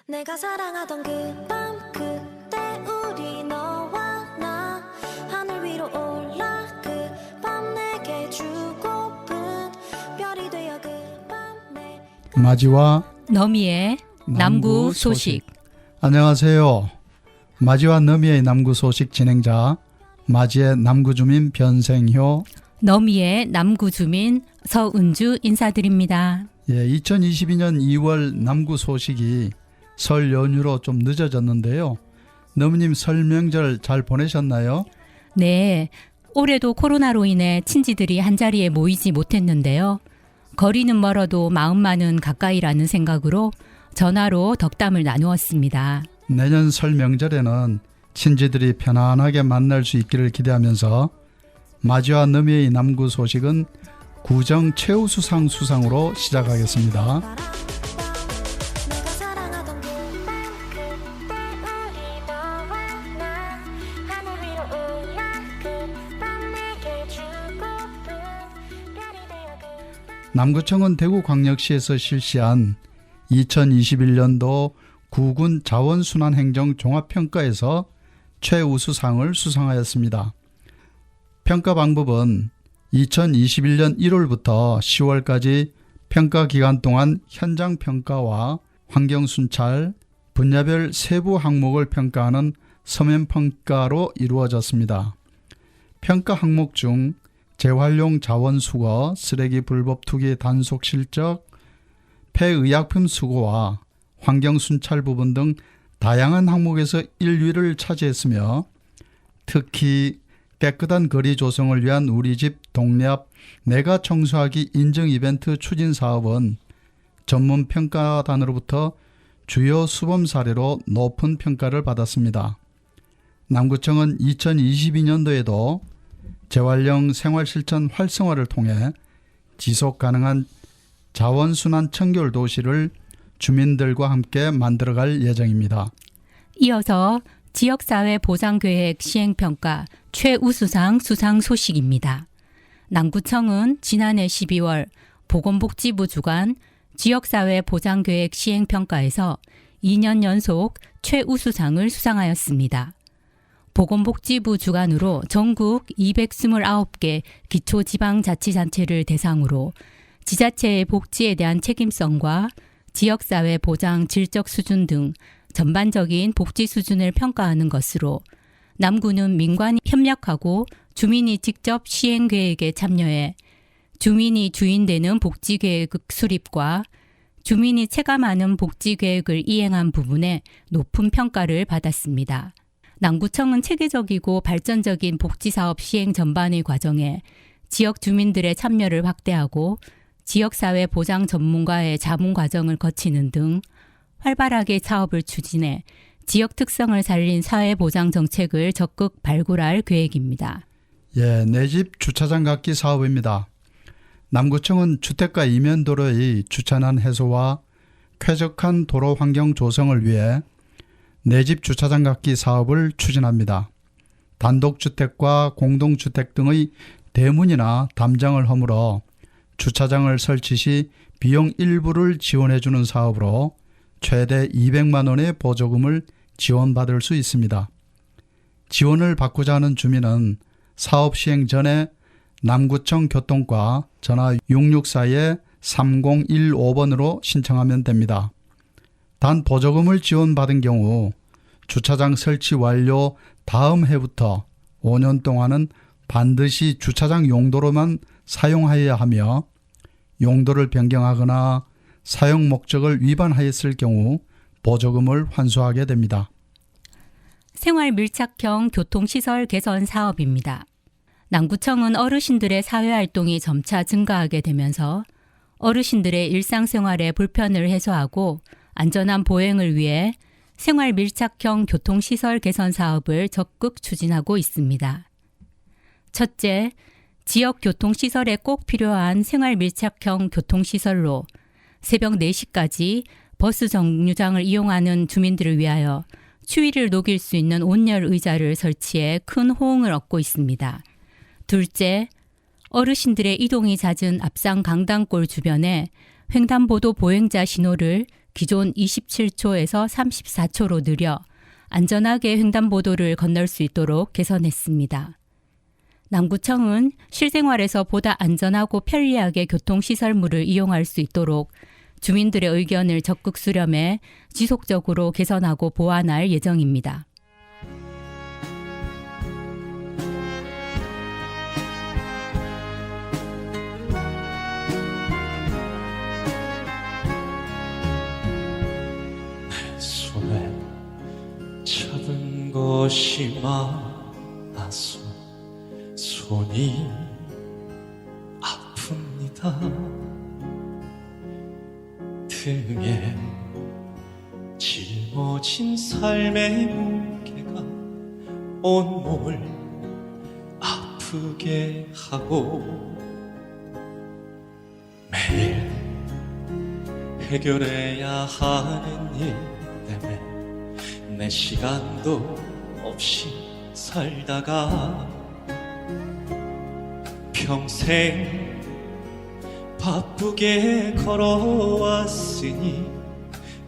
내가 사랑하던 그 밤 그때 우리 너와 나 하늘 위로 올라 그 밤 내게 주고픈 별이 되어 그 밤에 마지와 너미의 남구 소식. 안녕하세요. 마지와 너미의 남구 소식 진행자 마지의 남구 주민 변생효, 너미의 남구 주민 서은주 인사드립니다. 2022년 2월 남구 소식이 설 연휴로 좀 늦어졌는데요. 너미님 설 명절 잘 보내셨나요? 네, 올해도 코로나로 인해 친지들이 한자리에 모이지 못했는데요. 거리는 멀어도 마음만은 가까이라는 생각으로 전화로 덕담을 나누었습니다. 내년 설 명절에는 친지들이 편안하게 만날 수 있기를 기대하면서 마지와 너미의 남구 소식은 구정 최우수상 수상으로 시작하겠습니다. 내가 사랑하던 그 밤 그때 우리 너와 나 하늘 위로 올라 그 밤 내게 주고픈 별이 되어 그 남구청은 대구광역시에서 실시한 2021년도 구군 자원순환행정 종합평가에서 최우수상을 수상하였습니다. 평가 방법은 2021년 1월부터 10월까지 평가 기간 동안 현장 평가와 환경순찰, 분야별 세부 항목을 평가하는 서면 평가로 이루어졌습니다. 평가 항목 중 재활용 자원 수거, 쓰레기 불법 투기 단속 실적, 폐의약품 수거와 환경순찰 부분 등 다양한 항목에서 1위를 차지했으며 특히 깨끗한 거리 조성을 위한 우리집 동네 앞 내가 청소하기 인증 이벤트 추진 사업은 전문 평가단으로부터 주요 수범 사례로 높은 평가를 받았습니다. 남구청은 2022년도에도 재활용 생활실천 활성화를 통해 지속 가능한 자원순환 청결 도시를 주민들과 함께 만들어갈 예정입니다. 이어서 지역사회 보장계획 시행평가 최우수상 수상 소식입니다. 남구청은 지난해 12월 보건복지부 주관 지역사회 보장계획 시행평가에서 2년 연속 최우수상을 수상하였습니다. 보건복지부 주관으로 전국 229개 기초지방자치단체를 대상으로 지자체의 복지에 대한 책임성과 지역사회 보장 질적 수준 등 전반적인 복지 수준을 평가하는 것으로 남구는 민관이 협력하고 주민이 직접 시행계획에 참여해 주민이 주인되는 복지계획 수립과 주민이 체감하는 복지계획을 이행한 부분에 높은 평가를 받았습니다. 남구청은 체계적이고 발전적인 복지사업 시행 전반의 과정에 지역 주민들의 참여를 확대하고 지역사회 보장 전문가의 자문 과정을 거치는 등 활발하게 사업을 추진해 지역 특성을 살린 사회보장 정책을 적극 발굴할 계획입니다. 내 집 주차장 갖기 사업입니다. 남구청은 주택가 이면 도로의 주차난 해소와 쾌적한 도로 환경 조성을 위해 내 집 주차장 갖기 사업을 추진합니다. 단독주택과 공동주택 등의 대문이나 담장을 허물어 주차장을 설치 시 비용 일부를 지원해주는 사업으로 최대 200만 원의 보조금을 지원받을 수 있습니다. 지원을 받고자 하는 주민은 사업 시행 전에 남구청 교통과 전화 664-3015번으로 신청하면 됩니다. 단 보조금을 지원받은 경우 주차장 설치 완료 다음 해부터 5년 동안은 반드시 주차장 용도로만 사용하여야 하며 용도를 변경하거나 사용 목적을 위반하였을 경우 보조금을 환수하게 됩니다. 생활 밀착형 교통시설 개선 사업입니다. 남구청은 어르신들의 사회활동이 점차 증가하게 되면서 어르신들의 일상생활의 불편을 해소하고 안전한 보행을 위해 생활 밀착형 교통시설 개선 사업을 적극 추진하고 있습니다. 첫째, 지역 교통시설에 꼭 필요한 생활 밀착형 교통시설로 새벽 4시까지 버스 정류장을 이용하는 주민들을 위하여 추위를 녹일 수 있는 온열 의자를 설치해 큰 호응을 얻고 있습니다. 둘째, 어르신들의 이동이 잦은 앞산 강당골 주변에 횡단보도 보행자 신호를 기존 27초에서 34초로 늘려 안전하게 횡단보도를 건널 수 있도록 개선했습니다. 남구청은 실생활에서 보다 안전하고 편리하게 교통시설물을 이용할 수 있도록 주민들의 의견을 적극 수렴해 지속적으로 개선하고 보완할 예정입니다. 손에 잡은 것이 많아서 손이 아픕니다. 등에 짊어진 삶의 무게가 온몸을 아프게 하고 매일 해결해야 하는 일 때문에 내 시간도 없이 살다가 평생 바쁘게 걸어왔으니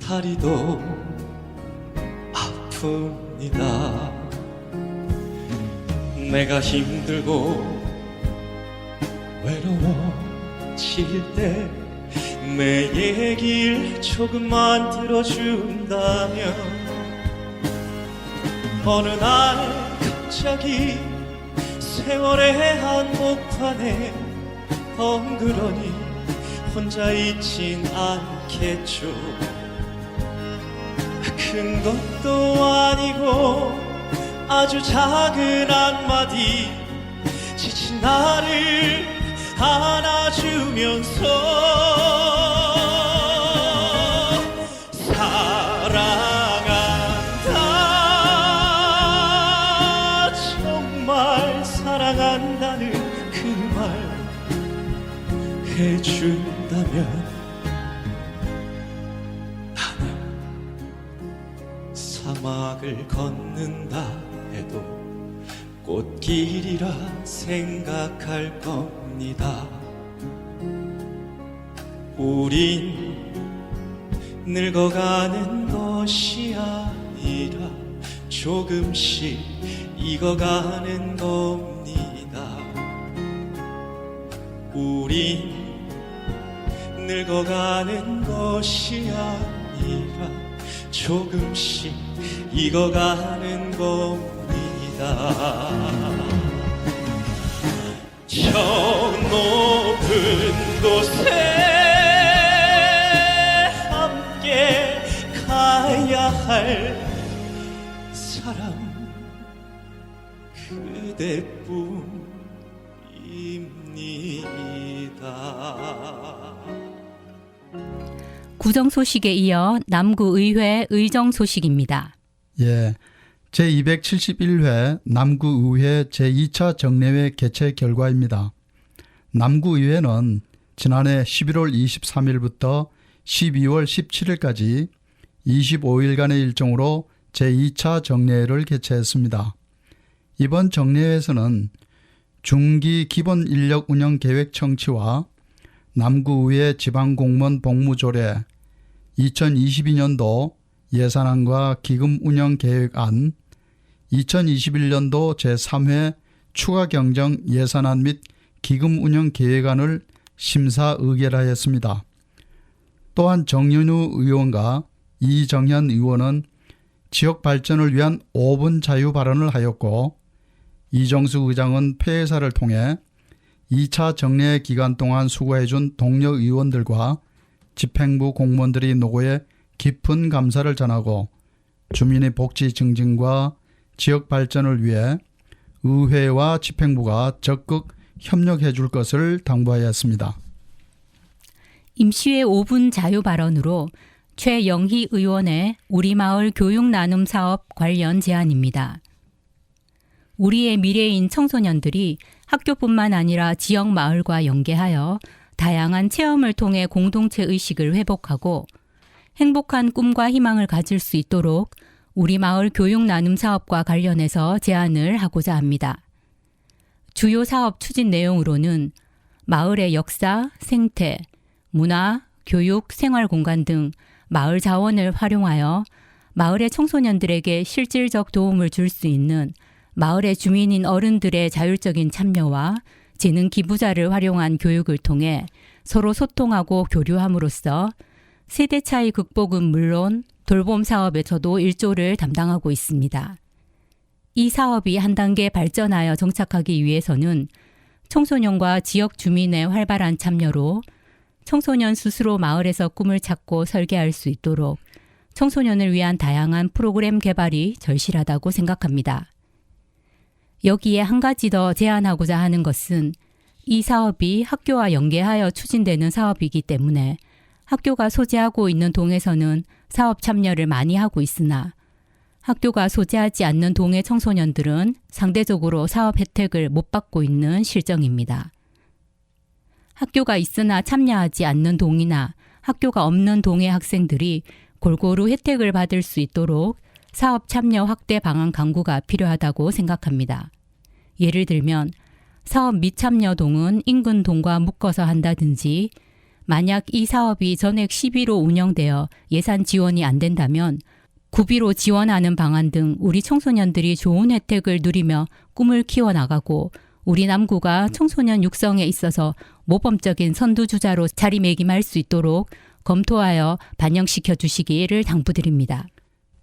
다리도 아픕니다. 내가 힘들고 외로워질 때 내 얘기를 조금만 들어준다면 어느 날 갑자기 세월의 한복판에 덩그러니 혼자 있진 않겠죠. 큰 것도 아니고 아주 작은 한마디 지친 나를 안아주면서 사랑한다, 정말 사랑한다는 그 말 해준다면 나는 사막을 걷는다 해도 꽃길이라 생각할 겁니다. 우린 늙어가는 것이 아니라 조금씩 익어가는 겁니다. 우린 늙어가는 것이 아니라 조금씩 익어가는 겁니다. 저 높은 곳에 함께 가야 할 사람 그대뿐입니다. 구정 소식에 이어 남구의회 의정 소식입니다. 예, 제271회 남구의회 제2차 정례회 개최 결과입니다. 남구의회는 지난해 11월 23일부터 12월 17일까지 25일간의 일정으로 제2차 정례회를 개최했습니다. 이번 정례회에서는 중기 기본 인력 운영 계획 청취와 남구의회 지방공무원 복무조례, 2022년도 예산안과 기금 운영 계획안, 2021년도 제3회 추가 경정 예산안 및 기금 운영 계획안을 심사 의결하였습니다. 또한 정윤우 의원과 이정현 의원은 지역 발전을 위한 5분 자유 발언을 하였고, 이정수 의장은 폐회사를 통해 2차 정례 기간 동안 수고해준 동료 의원들과 집행부 공무원들이 노고에 깊은 감사를 전하고 주민의 복지 증진과 지역 발전을 위해 의회와 집행부가 적극 협력해 줄 것을 당부하였습니다. 임시회 5분 자유 발언으로 최영희 의원의 우리마을 교육 나눔 사업 관련 제안입니다. 우리의 미래인 청소년들이 학교뿐만 아니라 지역 마을과 연계하여 다양한 체험을 통해 공동체 의식을 회복하고 행복한 꿈과 희망을 가질 수 있도록 우리 마을 교육 나눔 사업과 관련해서 제안을 하고자 합니다. 주요 사업 추진 내용으로는 마을의 역사, 생태, 문화, 교육, 생활 공간 등 마을 자원을 활용하여 마을의 청소년들에게 실질적 도움을 줄 수 있는 마을의 주민인 어른들의 자율적인 참여와 재능 기부자를 활용한 교육을 통해 서로 소통하고 교류함으로써 세대 차이 극복은 물론 돌봄 사업에서도 일조를 담당하고 있습니다. 이 사업이 한 단계 발전하여 정착하기 위해서는 청소년과 지역 주민의 활발한 참여로 청소년 스스로 마을에서 꿈을 찾고 설계할 수 있도록 청소년을 위한 다양한 프로그램 개발이 절실하다고 생각합니다. 여기에 한 가지 더 제안하고자 하는 것은 이 사업이 학교와 연계하여 추진되는 사업이기 때문에 학교가 소재하고 있는 동에서는 사업 참여를 많이 하고 있으나 학교가 소재하지 않는 동의 청소년들은 상대적으로 사업 혜택을 못 받고 있는 실정입니다. 학교가 있으나 참여하지 않는 동이나 학교가 없는 동의 학생들이 골고루 혜택을 받을 수 있도록 사업 참여 확대 방안 강구가 필요하다고 생각합니다. 예를 들면 사업 미참여 동은 인근 동과 묶어서 한다든지 만약 이 사업이 전액 시비로 운영되어 예산 지원이 안 된다면 구비로 지원하는 방안 등 우리 청소년들이 좋은 혜택을 누리며 꿈을 키워나가고 우리 남구가 청소년 육성에 있어서 모범적인 선두주자로 자리매김할 수 있도록 검토하여 반영시켜 주시기를 당부드립니다.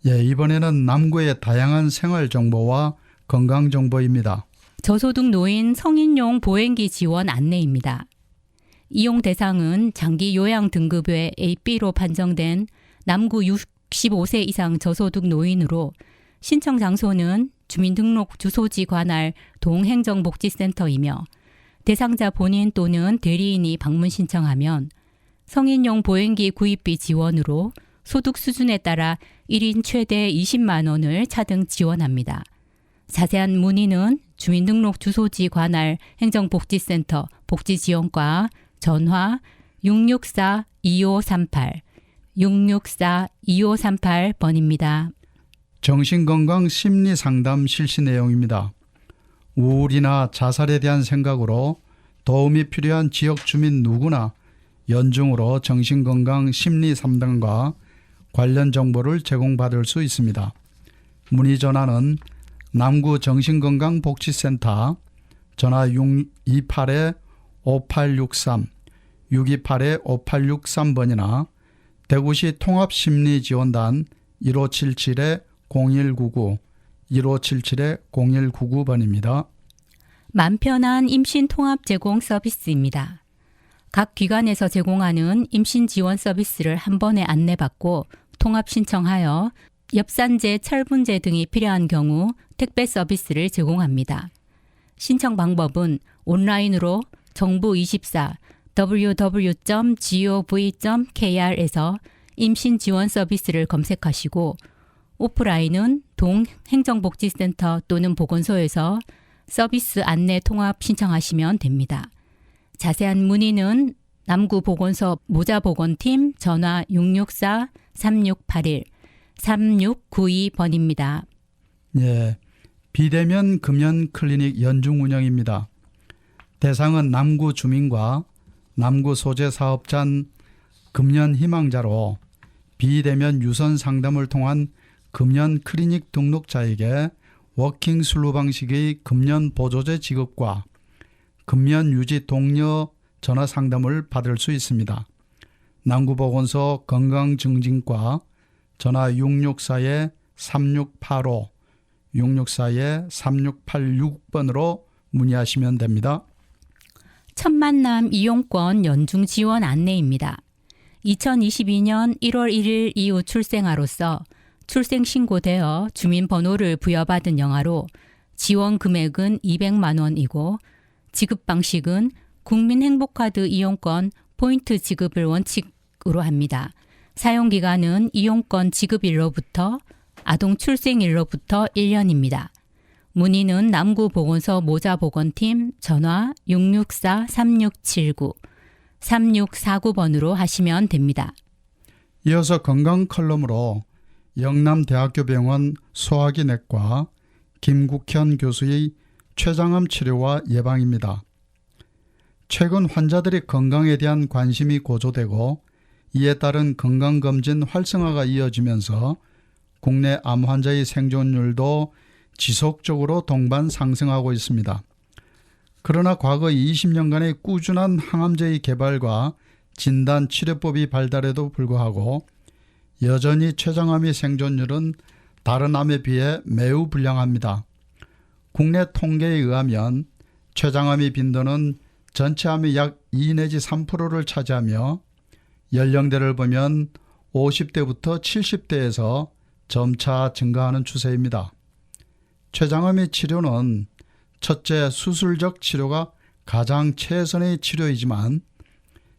예, 이번에는 남구의 다양한 생활 정보와 건강 정보입니다. 저소득 노인 성인용 보행기 지원 안내입니다. 이용 대상은 장기 요양 등급의 AB로 판정된 남구 65세 이상 저소득 노인으로 신청 장소는 주민등록 주소지 관할 동행정복지센터이며 대상자 본인 또는 대리인이 방문 신청하면 성인용 보행기 구입비 지원으로 소득 수준에 따라 1인 최대 20만 원을 차등 지원합니다. 자세한 문의는 주민등록 주소지 관할 행정복지센터 복지지원과 전화 664-2538, 664-2538번입니다. 정신건강 심리상담 실시 내용입니다. 우울이나 자살에 대한 생각으로 도움이 필요한 지역 주민 누구나 연중으로 정신건강 심리상담과 관련 정보를 제공받을 수 있습니다. 문의 전화는 남구 정신건강복지센터 전화 628-5863, 628-5863번이나 대구시 통합심리지원단 1577-0199, 1577-0199번입니다. 맘편한 임신 통합 제공 서비스입니다. 각 기관에서 제공하는 임신 지원 서비스를 한 번에 안내받고 통합 신청하여 엽산제, 철분제 등이 필요한 경우 택배 서비스를 제공합니다. 신청 방법은 온라인으로 정부24 www.gov.kr에서 임신 지원 서비스를 검색하시고 오프라인은 동 행정복지센터 또는 보건소에서 서비스 안내 통합 신청하시면 됩니다. 자세한 문의는 남구 보건소 모자보건팀 전화 664-3681, 3692번입니다. 예, 비대면 금연 클리닉 연중 운영입니다. 대상은 남구 주민과 남구 소재 사업자 금연 희망자로 비대면 유선 상담을 통한 금연 클리닉 등록자에게 워킹 슬루 방식의 금연 보조제 지급과 금연 유지 독려 전화 상담을 받을 수 있습니다. 남구보건소 건강증진과 전화 664-3685, 664-3686번으로 문의하시면 됩니다. 첫 만남 이용권 연중 지원 안내입니다. 2022년 1월 1일 이후 출생아로서 출생신고되어 주민번호를 부여받은 영아로 지원 금액은 200만 원이고 지급 방식은 국민행복카드 이용권 포인트 지급을 원칙으로 합니다. 사용기간은 이용권 지급일로부터 아동 출생일로부터 1년입니다. 문의는 남구보건소 모자보건팀 전화 664-3679, 3649번으로 하시면 됩니다. 이어서 건강 컬럼으로 영남대학교병원 소화기내과 김국현 교수의 췌장암 치료와 예방입니다. 최근 환자들의 건강에 대한 관심이 고조되고 이에 따른 건강검진 활성화가 이어지면서 국내 암 환자의 생존율도 지속적으로 동반 상승하고 있습니다. 그러나 과거 20년간의 꾸준한 항암제의 개발과 진단 치료법이 발달에도 불구하고 여전히 췌장암의 생존율은 다른 암에 비해 매우 불량합니다. 국내 통계에 의하면 췌장암의 빈도는 전체 암의 약 2 내지 3%를 차지하며 연령대를 보면 50대부터 70대에서 점차 증가하는 추세입니다. 췌장암의 치료는 첫째, 수술적 치료가 가장 최선의 치료이지만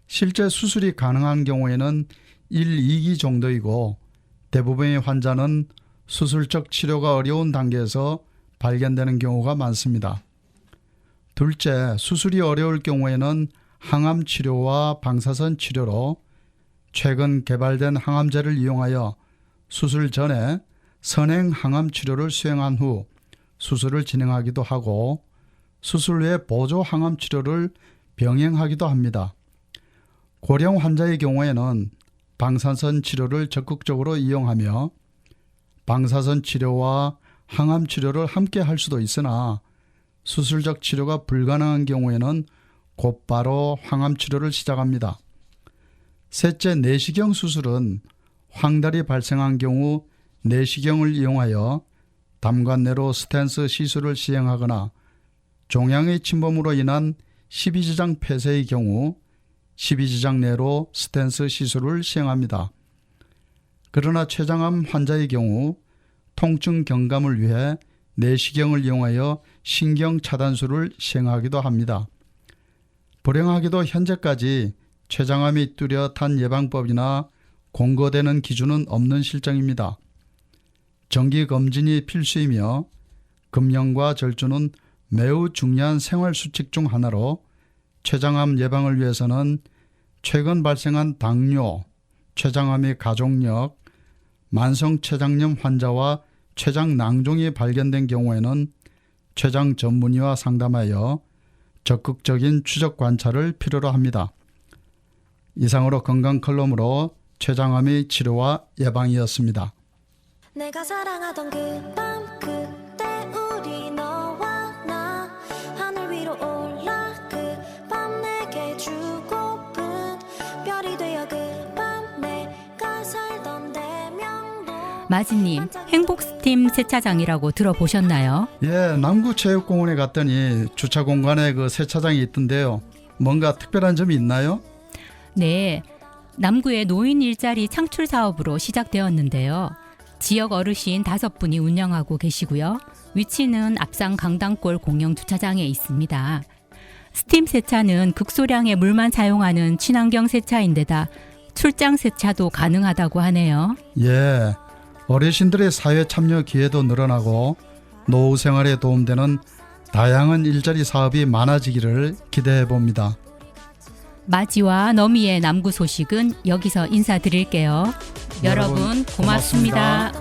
실제 수술이 가능한 경우에는 1, 2기 정도이고 대부분의 환자는 수술적 치료가 어려운 단계에서 발견되는 경우가 많습니다. 둘째, 수술이 어려울 경우에는 항암 치료와 방사선 치료로 최근 개발된 항암제를 이용하여 수술 전에 선행 항암 치료를 수행한 후 수술을 진행하기도 하고 수술 후에 보조 항암 치료를 병행하기도 합니다. 고령 환자의 경우에는 방사선 치료를 적극적으로 이용하며 방사선 치료와 항암 치료를 함께 할 수도 있으나 수술적 치료가 불가능한 경우에는 곧바로 항암 치료를 시작합니다. 셋째, 내시경 수술은 황달이 발생한 경우 내시경을 이용하여 담관 내로 스텐스 시술을 시행하거나 종양의 침범으로 인한 십이지장 폐쇄의 경우 십이지장 내로 스텐스 시술을 시행합니다. 그러나 췌장암 환자의 경우 통증 경감을 위해 내시경을 이용하여 신경 차단술을 시행하기도 합니다. 불행하게도 현재까지 췌장암이 뚜렷한 예방법이나 공고되는 기준은 없는 실정입니다. 정기검진이 필수이며 금연과 절주는 매우 중요한 생활수칙 중 하나로 췌장암 예방을 위해서는 최근 발생한 당뇨, 췌장암의 가족력, 만성췌장염 환자와 췌장 낭종이 발견된 경우에는 췌장 전문의와 상담하여 적극적인 추적 관찰을 필요로 합니다. 이상으로 건강컬럼으로 췌장암의 치료와 예방이었습니다. 내가 사랑하던 그 밤 그때 우리 너와 나 하늘 위로 올라 그 밤 내게 주고픈 별이 되어 그 밤 내가 살던 대명도 마지님, 행복스팀 세차장이라고 들어보셨나요? 예, 남구체육공원에 갔더니 주차 공간에 그 세차장이 있던데요. 뭔가 특별한 점이 있나요? 네, 남구의 노인 일자리 창출 사업으로 시작되었는데요. 지역 어르신 5분이 운영하고 계시고요. 위치는 앞산 강당골 공영 주차장에 있습니다. 스팀 세차는 극소량의 물만 사용하는 친환경 세차인데다 출장 세차도 가능하다고 하네요. 예, 어르신들의 사회 참여 기회도 늘어나고 노후 생활에 도움되는 다양한 일자리 사업이 많아지기를 기대해 봅니다. 마지와 너미의 남구 소식은 여기서 인사드릴게요. 여러분 고맙습니다.